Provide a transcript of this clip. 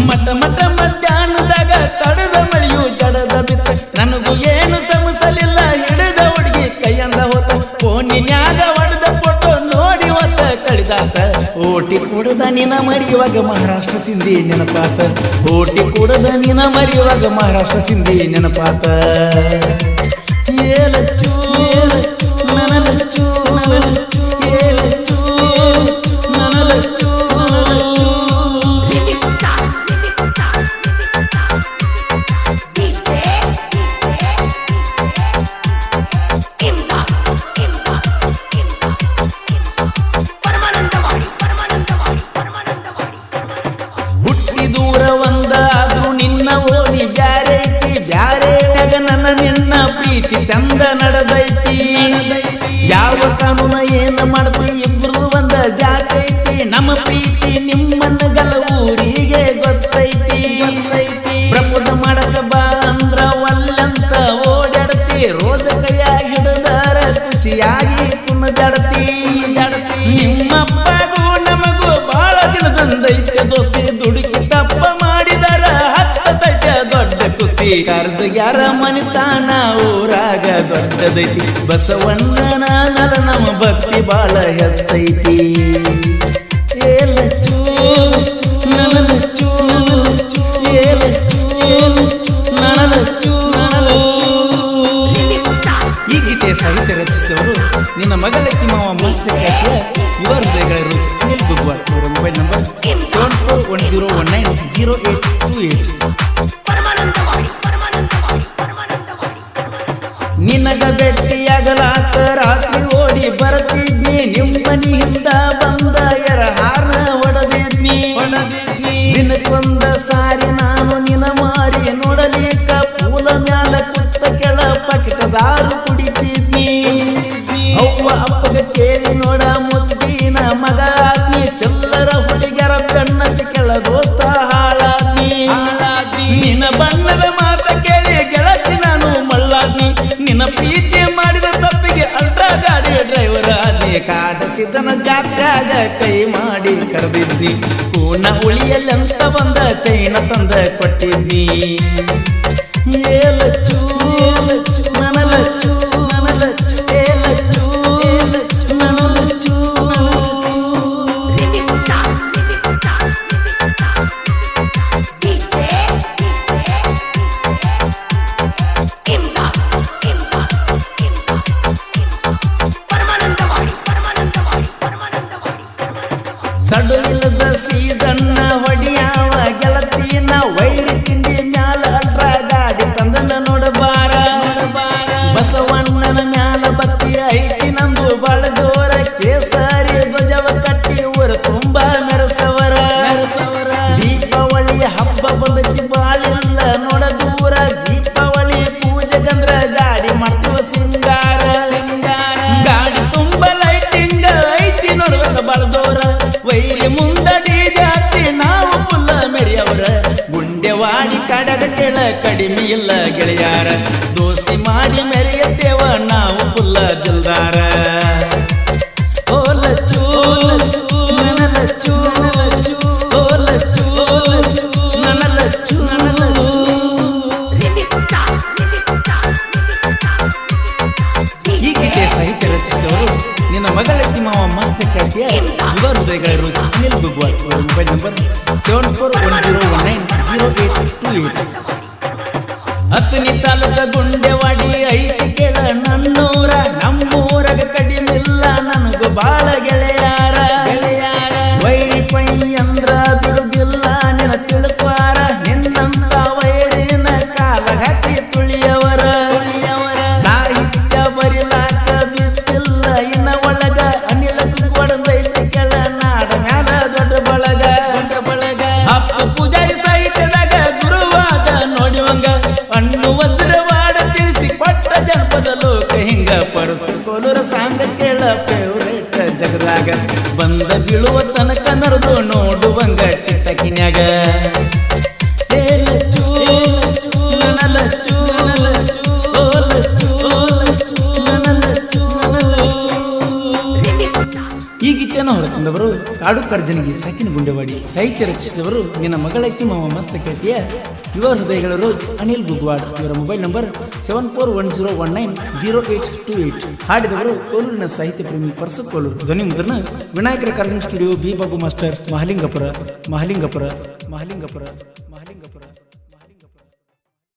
ಮಟ ಮಟ ಮಧ್ಯಾಹ್ನದಾಗ ತಡದ ಮಳೆಯು ಜಡದ ಬಿತ್ತ ನನಗೂ ಏನು ಸಮಸಲಿಲ್ಲ ಹಿಡಿದ ಹುಡುಗಿ ಕೈಯಂದ ಹೋತ ಫೋನಿನ್ಯಾಗ ಹೊಡೆದ ಫೋಟೋ ನೋಡಿ ಹೊತ್ತ ಕಳಿದಾತ ಓಟಿ ಕುಡದ ನಿನ ಮರಿಯುವಾಗ ಮಹಾರಾಷ್ಟ್ರ ಸಿಂಧಿ ನೆನಪಾತ ಓಟಿ ಕುಡದ ನಿನ ಮರಿಯುವಾಗ ಮಹಾರಾಷ್ಟ್ರ ಸಿಂಧಿ ನೆನಪಾತ ಏಲಚ್ಚು ನನಲಚ್ಚು ನನಲಚ್ಚು ಏಲಚ್ಚು ನನಲಚ್ಚು ಹುಟ್ಟಿ ದೂರ ಒಂದಾದ್ರೂ ನಿನ್ನ ಓಡಿ ಬ್ಯಾರೈತಿ ಬ್ಯಾರೆಯಾಗ ನನ್ನ ನಿನ್ನ ಪ್ರೀತಿ ಚಂದ ನಡೆದೈತಿ ಯಾವ ಕಾನೂನ ಏನ ಮಾಡ್ತಿ ಇಬ್ರು ಒಂದ ಜಾತೈತಿ ನಮ್ಮ ಪ್ರೀತಿ ನಿಮ್ಮನ್ನಗಲ ಊರಿಗೆ ಗೊತ್ತೈತಿ ಪ್ರಪೋಸ ಮಾಡಕ ಬಾ ಅಂದ್ರ ಒಲ್ಲಂತ ಓಡಾಡ್ತಿ ರೋಜ ಕೈಯಾಗ ಹಿಡಿದಾರ ಖುಷಿಯಾಗಿ ಕುಣದಾಡ್ತಿ ನಿಮ್ಮಪ್ಪಗೂ ನಮಗೂ ಬಾಳ ದಿನ ಬಂದೈತೆ ದೋಸ್ತಿ ದುಡುಕಿ ತಪ್ಪ ಮಾಡಿದರ ಹತ್ತದೈತೆ ದೊಡ್ಡ ಕುಸ್ತಿ ಕಾರ್ಜಗ್ಯಾರ ಮನಿತಾನ ಊರಾಗ ದೊಡ್ಡದೈತಿ ಬಸವಣ್ಣನ ನಲ ನಮ್ಮ ಭಕ್ತಿ ಬಾಳ ಹೆಚ್ಚೈತಿ ಏಲಚ್ಚು ನನಲಚ್ಚು ಏಲಚ್ಚು ನನಲಚ್ಚು ಈ ಗೀತೆ ಸಾಹಿತ್ಯ ರಚಿಸಿದವರು ನಿನ್ನ ಮಗಳಕ್ಕಿ ಮಾವ ಮಸ್ತ್ ಖ್ಯಾತಿಯ ಯುವ ಹೃದಯಗಳ ರುಚಿ ಅನಿಲ್ ಗುಗ್ವಾರ್ ಅವರ ಮೊಬೈಲ್ ನಂಬರ್ 7410190828. ನಿನಗ ಭೇಟಿಯಾಗಲಾಕ ರಾತ್ರಿ ಓಡಿ ಬರ್ತಿದ್ನಿ ನಿಮ್ಮನಿಯಿಂದ ಬಂದ ಹಾರ್ನ ಹೊಡೆದಿದ್ನಿ ದಿನಕ್ಕೊಂದ ಸಾರಿ ನಾನು ನಿನ ಮಾರಿ ನೋಡಲಿಕ್ಕ ಪೂಲ ಮ್ಯಾಲ ಕುತ್ತ ಕೆಳ ಪಕಿಟದಾರು ಕುಡಿತಿದ್ನಿ ಅವ್ವ ಅಪ್ಪಗ ಕೇಳಿ ನೋಡ ಮುದ್ದಿನ ಮಗ ಆದ್ನಿ ಚೆಲ್ಲರ ಹುಡುಗರ ಬೆನ್ನತ್ತ ಕೆಳ ದೋಸ್ತ ಹಾಳಾದ್ನಿ ನಿನ್ನ ಬಣ್ಣದ ಮಾತ ಕೇಳಿ ಗೆಳತಿ ನಾನು ಮಳ್ಳಾದ್ನಿ ನಿನ್ನ ಪ್ರೀತಿ ಮಾಡಿದ ತಪ್ಪಿಗೆ ಅಲ್ಟ್ರಾ ಗಾಡಿ ಡ್ರೈವರ್ ಆದ್ನಿ ಕಾಡಸಿದ್ದನ ಜಾತ್ಯಾಗ ಕೈ ಮಾಡಿ ಕರೆದಿದ್ನಿ ಪೂರ್ಣ ಉಳಿಯಲ್ಲಂತ ಬಂದ ಚೈನ ತಂದ ಕೊಟ್ಟಿದ್ನಿ ಏಲಚ್ಚು ನನಲಚ್ಚು ನನಲಚ್ಚು ಏಲಚ್ಚು ನನಲಚ್ಚು ಸಡುವಿಲ್ಲದ ಸೀದನ್ನ ಹೊಡಿಯಾವ ಗೆಳತಿನ ವೈರಿ ತಿಂಡಿ ಮ್ಯಾಲ ಅಲ್ಟ್ರಾ ಗಾಡಿ ತಂದನ ನೋಡಬಾರ ಬಸವಣ್ಣನ ಮ್ಯಾಲ ಬತ್ತಿ ಐತಿ ನಂದು ಬಳದೋರ ಕೇಸರಿ ಧ್ವಜವ ಕಟ್ಟಿ ಊರ ತುಂಬಾ ಮೆರಸವರ ದೀಪಾವಳಿ ಹಬ್ಬ ಬಂದೈತಿ ಬಾಳಿಲ್ಲ ನೋಡ ದೂರ ದೀಪಾವಳಿ ಪೂಜೆಗಂದ್ರ ಗಾಡಿ ಮಾಡ್ತೀವ ಸಿಂಗಾರ ಗಾಡಿ ತುಂಬಾ ಲೈಟಿಂಗ್ ಐತಿ ನೋಡ್ಬೇಕ ಬಳದೋರ ವೈರಿ ಮುಂದ ಡಿಜೆ ಹಚ್ಚಿ ನಾವು ಪುಲ್ಲ ಮೆರಿಯವರ ಗುಂಡೆವಾಡಿ ಕಡಗ ಕೆಳ ಕಡಿಮೆ ಇಲ್ಲ ಗೆಳೆಯಾರ ದೋಸ್ತಿ ಮಾಡಿ ಮೆರೆಯತ್ತೇವ ನಾವು ಪುಲ್ಲ ದಿಲ್ದಾರ ಓಲಚ್ಚು ನನಲಚ್ಚು ಓಲಚ್ಚು ನನಲಚ್ಚು ನನಲಚ್ಚು ಈ ಗೀತೆ ಸಾಹಿತ್ಯ ರಚಿಸಿದವರು ನಿನ್ನ ಮಗಳಕ್ಕಿ ಮಾವ ಮಸ್ತ್ ಖ್ಯಾತಿಯ ಯುವ ಹೃದಯಗಳ ರುಚಿ ಅನಿಲ್ ಗುಗ್ವಾರ್ ಅವರ ಮೊಬೈಲ್ ನಂಬರ್ 7410190828. ಹತ್ತನಿ ತಾಲೂಕ ಗುಂಡೆವಾಡಿ ಐತಿ ಕೇಳ ನನ್ನೂರ ನಮ್ಮೂರಾಗ ಕಡಿಮಿಲ್ಲ ನನಗೂ ಬಾಳ ಗೆಳೆಯಾರ ವೈರಿ ಪೈ ಅಂದ್ರ ಬಿಡುದಿಲ್ಲ ನಿನ್ನ ತಿಳ್ಕ್ವಾರ ನಿನ್ನಂತ ವೈರಿನ ಕಾಲ ಹಾಕಿ ತುಳಿಯವರ ಸಾಹಿತ್ಯ ಬರಿಲಾಕ ಬಿದ್ದಿಲ್ಲ ಇನ್ನ ಒಳಗ ಅನಿಲ ಕೊಡದೈತಿ ಕೆಳ ನಾಡ ಮ್ಯಾಲ ದೊಡ್ಡ ಬಳಗ ಅಪ್ಪ ಪೂಜಾರಿ ಸಾಹಿತ್ಯದಾಗ ಗುರುವಾದ ನೋಡಿವಂಗ ಅಣ್ಣು ವಜ್ರವಾಡ ತಿಳಿಸಿ ಕೊಟ್ಟ ಜನಪದ ಲೋಕ ಹಿಂಗ ಪರಸು ಕೋಲೂರ ಸಾಂಗ ಕೇಳ ಫೇವ್ರೇಟ್ ಜಗದಾಗ ಬಂದ ಬೀಳುವ ತನಕ ನರದು ನೋಡುವಂಗ ಟಿಟಕಿನ್ಯಾಗ ಏಲಚ್ಚು ನನಲಚ್ಚು ಓಲಚ್ಚು ನನಲಚ್ಚು ಈ ಗೀತೆಯನ್ನು ಹೊರತಂದವರು ಕಾಡು ಕರ್ಜನಿಗೆ ಸಾಕಿನ ಗುಂಡೆವಾಡಿ. ಸಾಹಿತ್ಯ ರಚಿಸಿದವರು ನಿನ್ನ ಮಗಳೈತಿ ಮಾವ ಮಸ್ತ ಕೇಳ್ತಿಯ ಯುವ ಹೃದಯಗಳ ರೋಜ್ ಅನಿಲ್ ಗುಗ್ವಾಡ್. ಇವರ ಮೊಬೈಲ್ ನಂಬರ್ 7410190828. ಹಾಡಿದವರು ಕೋಲೂರಿನ ಸಾಹಿತ್ಯ ಪ್ರೇಮಿ ಪರ್ಸು ಕೋಲೂರು. ಧ್ವನಿ ಮುದ್ರಣ ವಿನಾಯಕರ ಕಾರ್ಮಿಕ studio, B Babu master, Mahalingapura.